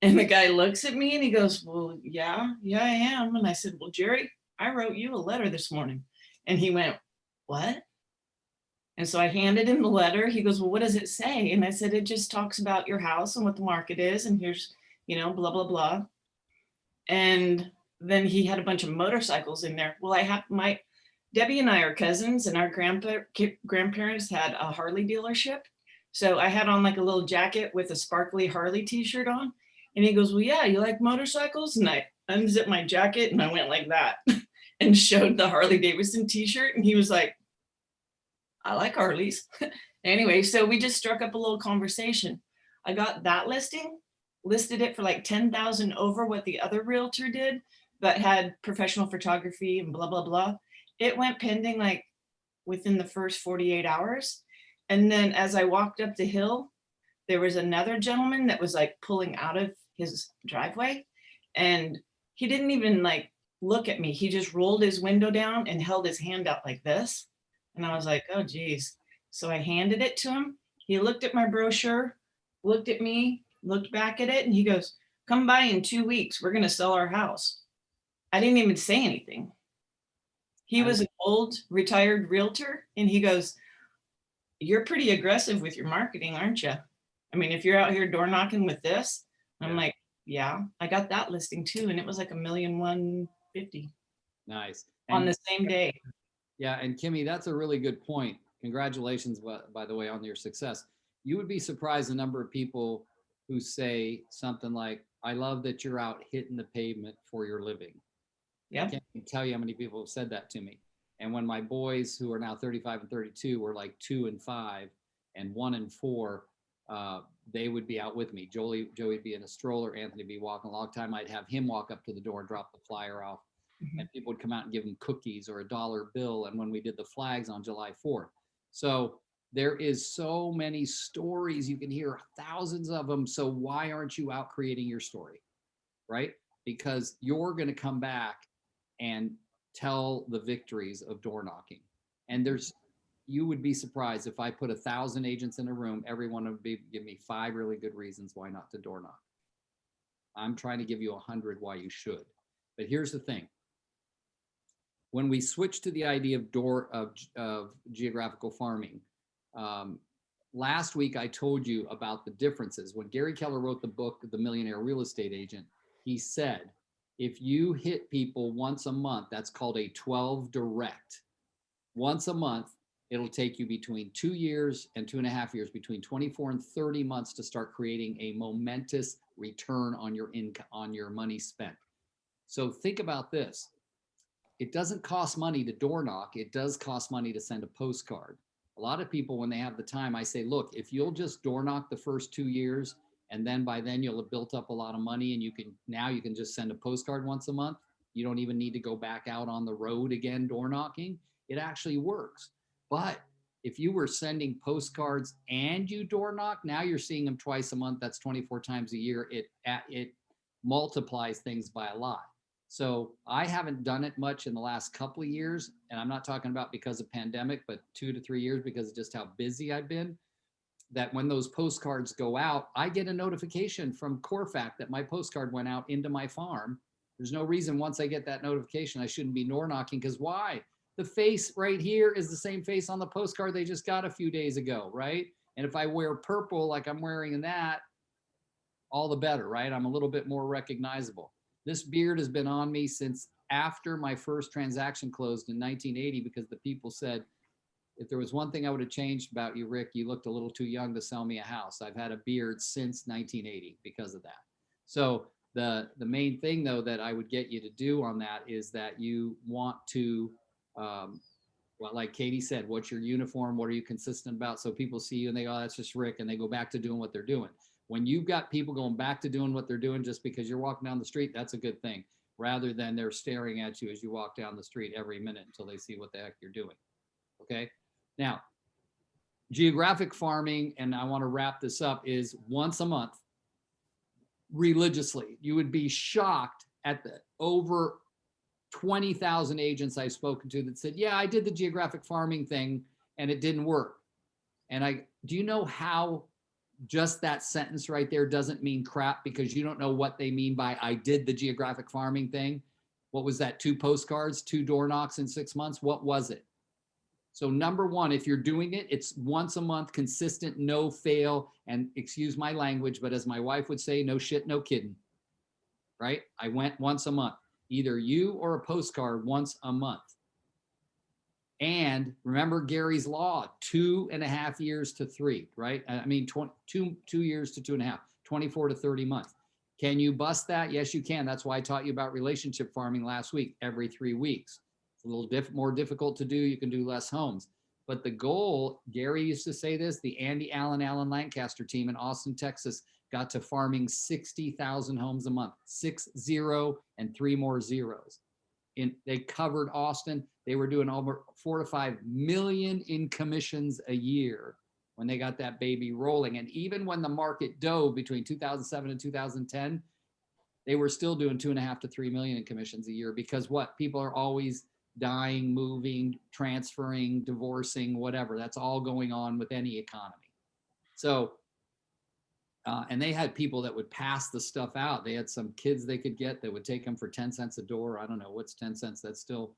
And the guy looks at me and he goes, well, yeah, I am. And I said, well, Jerry, I wrote you a letter this morning. And he went, what? And so I handed him the letter. He goes, well, what does it say? And I said, it just talks about your house and what the market is. And here's, blah, blah, blah. And then he had a bunch of motorcycles in there. Well, Debbie and I are cousins and our grandparents had a Harley dealership. So I had on like a little jacket with a sparkly Harley t-shirt on. And he goes, well, yeah, you like motorcycles? And I unzipped my jacket and I went like that and showed the Harley Davidson t-shirt. And he was like, I like Harleys. Anyway, so we just struck up a little conversation. I got that listed it for like 10,000 over what the other realtor did, but had professional photography and blah, blah, blah. It went pending like within the first 48 hours. And then as I walked up the hill, there was another gentleman that was like pulling out of his driveway, and he didn't even like look at me. He just rolled his window down and held his hand out like this. And I was like, oh geez. So I handed it to him. He looked at my brochure, looked at me, looked back at it, and he goes, come by in 2 weeks. We're going to sell our house. I didn't even say anything. He was an old retired realtor, and he goes, you're pretty aggressive with your marketing, aren't you? I mean, if you're out here door knocking with this, I'm like, yeah, I got that listing too. And it was like $1,150,000 Nice. on And the same day. yeah, and Kimmy, that's a really good point. Congratulations, by the way, on your success. You would be surprised the number of people who say something like, I love that you're out hitting the pavement for your living. I Yep. can't even tell you how many people have said that to me. And when my boys, who are now 35 and 32, were like 2 and 5 and 1 and 4, they would be out with me. Joey would be in a stroller, Anthony would be walking a long time. I'd have him walk up to the door and drop the flyer off. Mhm. And people would come out and give him cookies or a $1 bill. And when we did the flags on July 4th. So there is so many stories you can hear, thousands of them. So why aren't you out creating your story, right? Because you're going to come back and tell the victories of door knocking. And you would be surprised if I put 1,000 agents in a room, everyone would give me 5 really good reasons why not to door knock. I'm trying to give you 100 why you should. But here's the thing. When we switch to the idea of geographical farming, last week I told you about the differences. When Gary Keller wrote the book, The Millionaire Real Estate Agent, he said, if you hit people once a month, that's called a 12 direct. Once a month, it'll take you between 2 years and 2.5 years, between 24 and 30 months to start creating a momentous return on your income, on your money spent. So think about this. It doesn't cost money to door knock. It does cost money to send a postcard. A lot of people, when they have the time, I say, look, if you'll just door knock the first 2 years, and then by then you'll have built up a lot of money, and you can just send a postcard once a month. You don't even need to go back out on the road again, door knocking. It actually works. But if you were sending postcards and you door knock, now you're seeing them twice a month. That's 24 times a year. It multiplies things by a lot. So I haven't done it much in the last couple of years, and I'm not talking about because of pandemic, but 2 to 3 years because of just how busy I've been. That when those postcards go out, I get a notification from Corfac that my postcard went out into my farm. There's no reason once I get that notification, I shouldn't be door knocking, because why? The face right here is the same face on the postcard they just got a few days ago, right? And if I wear purple like I'm wearing in that, all the better, right? I'm a little bit more recognizable. This beard has been on me since after my first transaction closed in 1980, because the people said, if there was one thing I would have changed about you, Rick, you looked a little too young to sell me a house. I've had a beard since 1980 because of that. So the main thing, though, that I would get you to do on that is that you want to, well, like Katie said, what's your uniform? What are you consistent about? So people see you and they go, oh, that's just Rick, and they go back to doing what they're doing. When you've got people going back to doing what they're doing just because you're walking down the street, that's a good thing, rather than they're staring at you as you walk down the street every minute until they see what the heck you're doing. Okay. Now, geographic farming, and I want to wrap this up, is once a month religiously. You would be shocked at the over 20,000 agents I've spoken to that said, yeah, I did the geographic farming thing and it didn't work. And do you know how just that sentence right there doesn't mean crap, because you don't know what they mean by I did the geographic farming thing? What was that? 2 postcards, 2 door knocks in 6 months? What was it? So number one, if you're doing it, it's once a month, consistent, no fail. And excuse my language, but as my wife would say, no shit, no kidding, right? I went once a month, either you or a postcard once a month. And remember Gary's law, 2.5 years to 3, right? I mean, 2 years to 2.5, 24 to 30 months. Can you bust that? Yes, you can. That's why I taught you about relationship farming last week, every 3 weeks. It's a little more difficult to do. You can do less homes. But the goal, Gary used to say this, the Andy Allen Lancaster team in Austin, Texas, got to farming 60,000 homes a month, 60 and 3 more zeros. They covered Austin. They were doing over 4 to 5 million in commissions a year when they got that baby rolling. And even when the market dove between 2007 and 2010, they were still doing 2.5 to 3 million in commissions a year, because what? People are always dying, moving, transferring, divorcing, whatever. That's all going on with any economy. So, and they had people that would pass the stuff out. They had some kids they could get that would take them for 10 cents a door. I don't know what's 10 cents. That's still,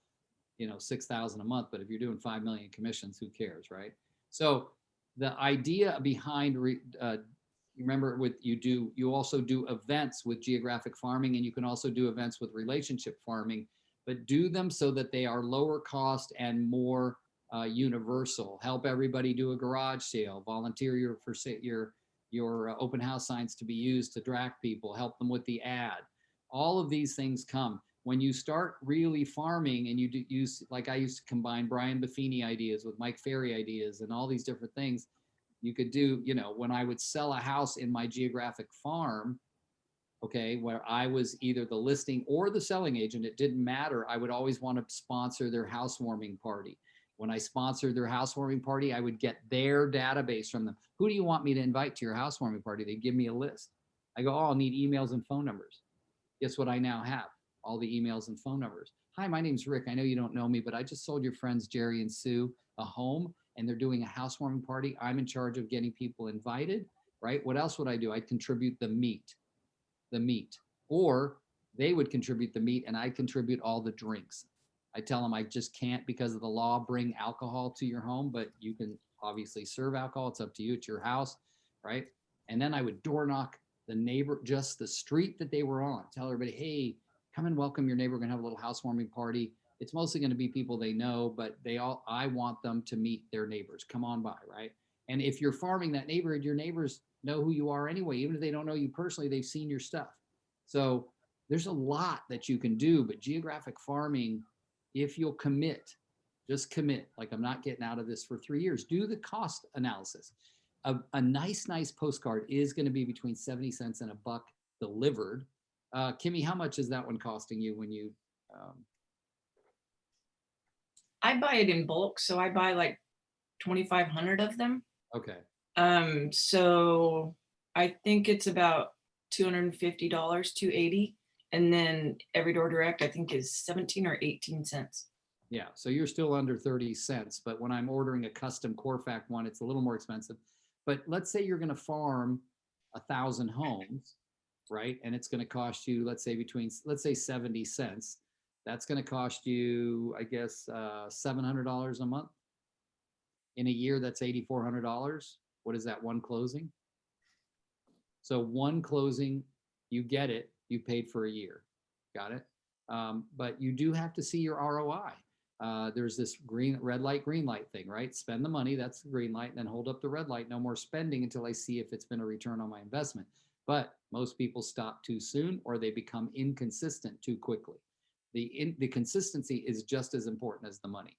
6,000 a month. But if you're doing 5 million commissions, who cares, right? So the idea behind, remember you also do events with geographic farming, and you can also do events with relationship farming, but do them so that they are lower cost and more universal. Help everybody do a garage sale, volunteer your open house signs to be used to attract people, help them with the ad. All of these things come. When you start really farming and you use, like I used to combine Brian Buffini ideas with Mike Ferry ideas and all these different things, you could do, when I would sell a house in my geographic farm, okay, where I was either the listing or the selling agent, it didn't matter. I would always want to sponsor their housewarming party. When I sponsored their housewarming party, I would get their database from them. Who do you want me to invite to your housewarming party? They give me a list. I go, oh, I'll need emails and phone numbers. Guess what I now have? All the emails and phone numbers. Hi, my name's Rick. I know you don't know me, but I just sold your friends Jerry and Sue a home, and they're doing a housewarming party. I'm in charge of getting people invited, right? What else would I do? I'd contribute the meat, or they would contribute the meat and I'd contribute all the drinks. I tell them I just can't, because of the law, bring alcohol to your home, but you can obviously serve alcohol. It's up to you. It's your house, right? And then I would door knock the neighbor, just the street that they were on. Tell everybody, hey, come and welcome your neighbor. We're gonna have a little housewarming party. It's mostly gonna be people they know, but I want them to meet their neighbors. Come on by, right? And if you're farming that neighborhood, your neighbors know who you are anyway. Even if they don't know you personally, they've seen your stuff. So there's a lot that you can do, but geographic farming, if you'll commit, just commit. Like, I'm not getting out of this for 3 years. Do the cost analysis. A nice postcard is going to be between 70 cents and $1 delivered. Kimmy, how much is that one costing you when you? I buy it in bulk, so I buy like 2,500 of them. Okay. So I think it's about $250, $280, and then every door direct I think is 17 or 18 cents. Yeah, so you're still under 30 cents, but when I'm ordering a custom Corfac one, it's a little more expensive. But let's say you're going to farm 1,000 homes, right? And it's going to cost you, let's say 70 cents. That's going to cost you, I guess, $700 a month. In a year, that's $8,400. What is that, one closing? So one closing, you get it, you paid for a year. Got it? But you do have to see your ROI. There's this red light, green light thing, right? Spend the money, that's the green light, and then hold up the red light. No more spending until I see if it's been a return on my investment. But most people stop too soon, or they become inconsistent too quickly. The consistency is just as important as the money,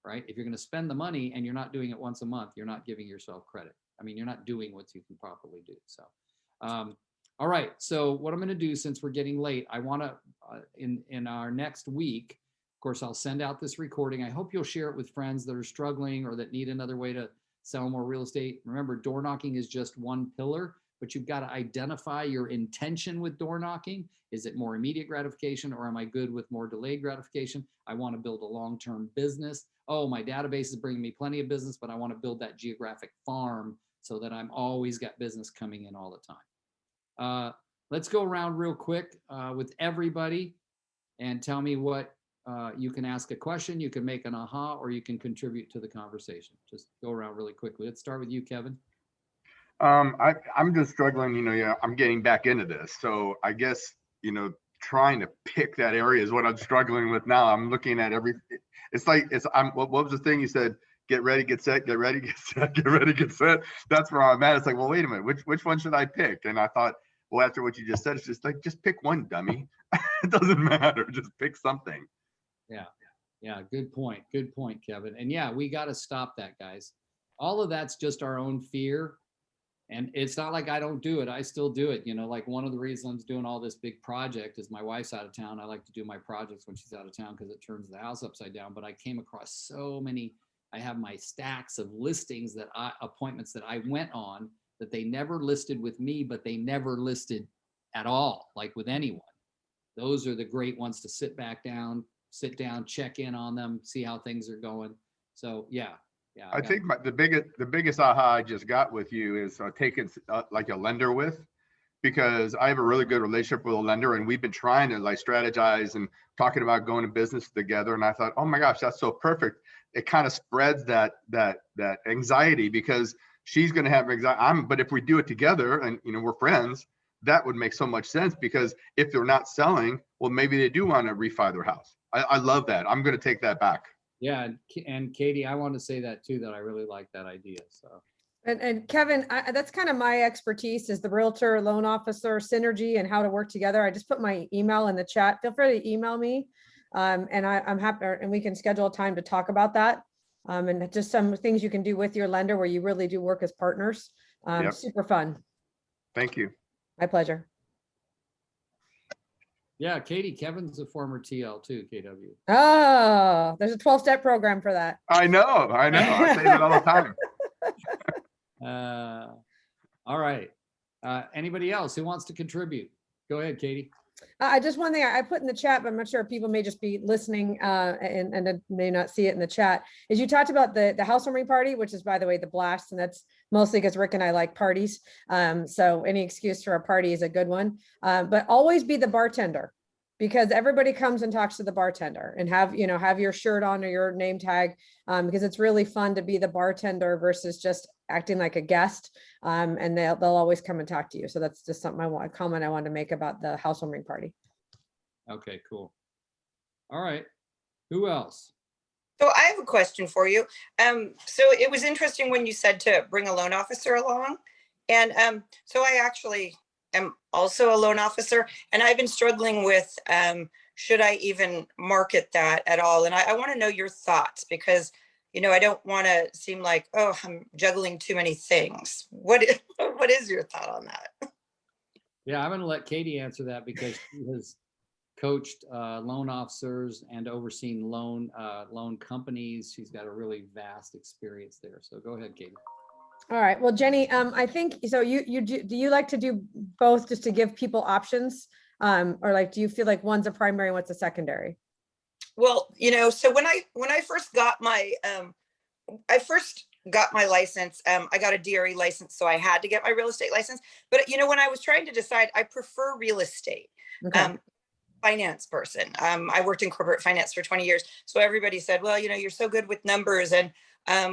right? If you're going to spend the money and you're not doing it once a month, you're not giving yourself credit. I mean, you're not doing what you can properly do. So, all right. So what I'm going to do, since we're getting late, I want to, in our next week, of course, I'll send out this recording. I hope you'll share it with friends that are struggling or that need another way to sell more real estate. Remember, door knocking is just one pillar, but you've got to identify your intention with door knocking. Is it more immediate gratification, or am I good with more delayed gratification? I want to build a long-term business. Oh, my database is bringing me plenty of business, but I want to build that geographic farm so that I'm always got business coming in all the time. Let's go around real quick with everybody and tell me what you can ask a question, you can make an aha, or you can contribute to the conversation. Just go around really quickly. Let's start with you, Kevin. I'm just struggling, I'm getting back into this. So I guess, trying to pick that area is what I'm struggling with now. I'm looking at what was the thing you said? Get ready, get set, get ready, get set, get ready, get set. That's where I'm at. It's like, well, wait a minute, which one should I pick? And I thought, well, after what you just said, it's just like, just pick one, dummy. It doesn't matter. Just pick something. Yeah. Good point, Kevin. And yeah, we got to stop that, guys. All of that's just our own fear. And it's not like I don't do it. I still do it. Like one of the reasons I'm doing all this big project is my wife's out of town. I like to do my projects when she's out of town because it turns the house upside down. But I came across so many I have my stacks of listings appointments that I went on that they never listed with me, but they never listed at all, like with anyone. Those are the great ones to sit down, check in on them, see how things are going. So yeah. I think the biggest aha I just got with you is taking like a lender with, because I have a really good relationship with a lender, and we've been trying to like strategize and talking about going to business together. And I thought, oh my gosh, that's so perfect. It kind of spreads that anxiety, because she's going to have anxiety. But if we do it together and we're friends, that would make so much sense, because if they're not selling, well, maybe they do want to refi their house. I love that. I'm going to take that back. Yeah, and Katie, I want to say that too, that I really like that idea. So. And Kevin, that's kind of my expertise, is the realtor, loan officer synergy and how to work together. I just put my email in the chat. Feel free to email me. And I'm happy, and we can schedule a time to talk about that. And just some things you can do with your lender where you really do work as partners. Yep. Super fun. Thank you. My pleasure. Yeah, Katie, Kevin's a former TL too, KW. Oh, there's a 12-step program for that. I know. I say that all the time. All right. Anybody else who wants to contribute? Go ahead, Katie. Just one thing I put in the chat, but I'm not sure if people may just be listening and may not see it in the chat, is you talked about the housewarming party, which is, by the way, the blast. And that's mostly because Rick and I like parties. So any excuse for a party is a good one. But always be the bartender, because everybody comes and talks to the bartender, and have your shirt on or your name tag, because it's really fun to be the bartender versus just acting like a guest. And they'll always come and talk to you. So that's just something a comment I wanted to make about the housewarming party. Okay, cool. All right. Who else? So I have a question for you. So it was interesting when you said to bring a loan officer along. And so I actually am also a loan officer, and I've been struggling with, should I even market that at all? And I want to know your thoughts, because, I don't want to seem like, oh, I'm juggling too many things. What is your thought on that? Yeah, I'm going to let Katie answer that, because she has coached loan officers and overseen loan companies. She's got a really vast experience there. So go ahead, Katie. All right. Well, Jenny, I think so. Do you like to do both, just to give people options, or like, do you feel like one's a primary, what's a secondary? Well, so when I first got my license, I got a DRE license, so I had to get my real estate license. But when I was trying to decide, I prefer real estate. Okay. Finance person. I worked in corporate finance for 20 years. So everybody said, well, you're so good with numbers. And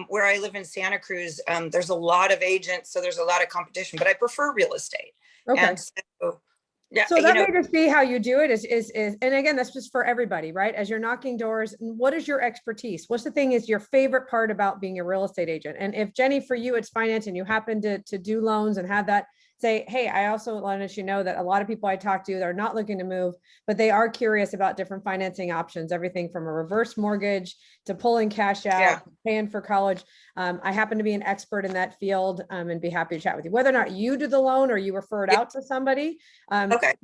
where I live in Santa Cruz, there's a lot of agents, so there's a lot of competition, but I prefer real estate. Okay. And so, yeah. So that may just be how you do it is, and again, that's just for everybody, right? As you're knocking doors, what is your expertise? What's the thing is your favorite part about being a real estate agent? And if Jenny, for you, it's finance, and you happen to do loans and have that, say, hey, I also want to let you know that a lot of people I talk to, they're not looking to move, but they are curious about different financing options, everything from a reverse mortgage to pulling cash out, paying for college. I happen to be an expert in that field, and be happy to chat with you. Whether or not you do the loan or you refer it out to somebody,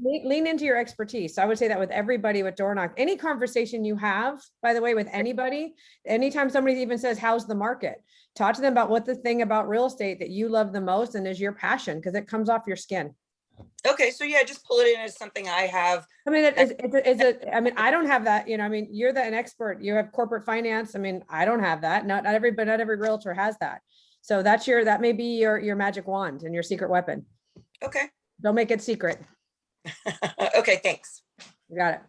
lean into your expertise. So I would say that with everybody with Door Knock, any conversation you have, by the way, with anybody, anytime somebody even says, how's the market? Talk to them about what the thing about real estate that you love the most and is your passion, because it comes off your skin. Okay. So yeah, just pull it in as something I have. I mean, I don't have that, you're an expert, you have corporate finance. I mean, I don't have that. Not every realtor has that. So that may be your magic wand and your secret weapon. Okay. Don't make it secret. Okay. Thanks. You got it.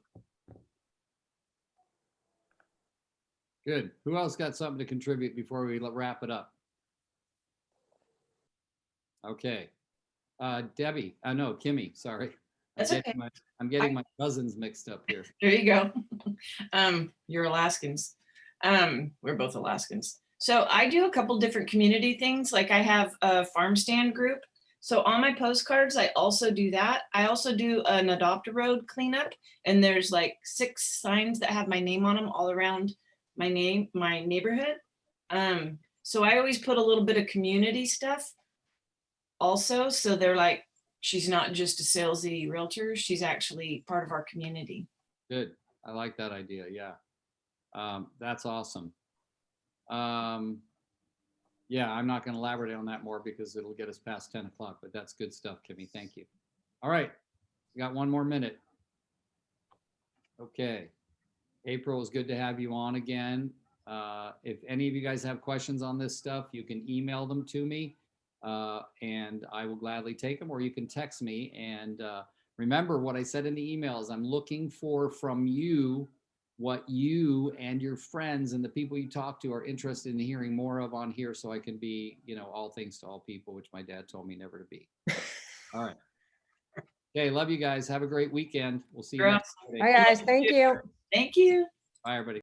Good. Who else got something to contribute before we wrap it up? Okay. Debbie, no, Kimmy, sorry. That's okay. I'm getting my cousins mixed up here. There you go. You're Alaskans. We're both Alaskans. So I do a couple different community things. Like I have a farm stand group. So on my postcards, I also do that. I also do an Adopt-A-Road cleanup, and there's like 6 signs that have my name on them all around my neighborhood. So I always put a little bit of community stuff also. So they're like, she's not just a salesy realtor, she's actually part of our community. Good. I like that idea. Yeah. That's awesome. Yeah, I'm not going to elaborate on that more because it'll get us past 10 o'clock, but that's good stuff, Kimmy. Thank you. All right, we got one more minute. Okay. April, it's good to have you on again. If any of you guys have questions on this stuff, you can email them to me and I will gladly take them, or you can text me. And remember what I said in the email is I'm looking for from you what you and your friends and the people you talk to are interested in hearing more of on here, so I can be, all things to all people, which my dad told me never to be. All right. Okay, love you guys. Have a great weekend. We'll see you You're next awesome. week. Hi, guys. Thank you. Thank you. Bye, everybody.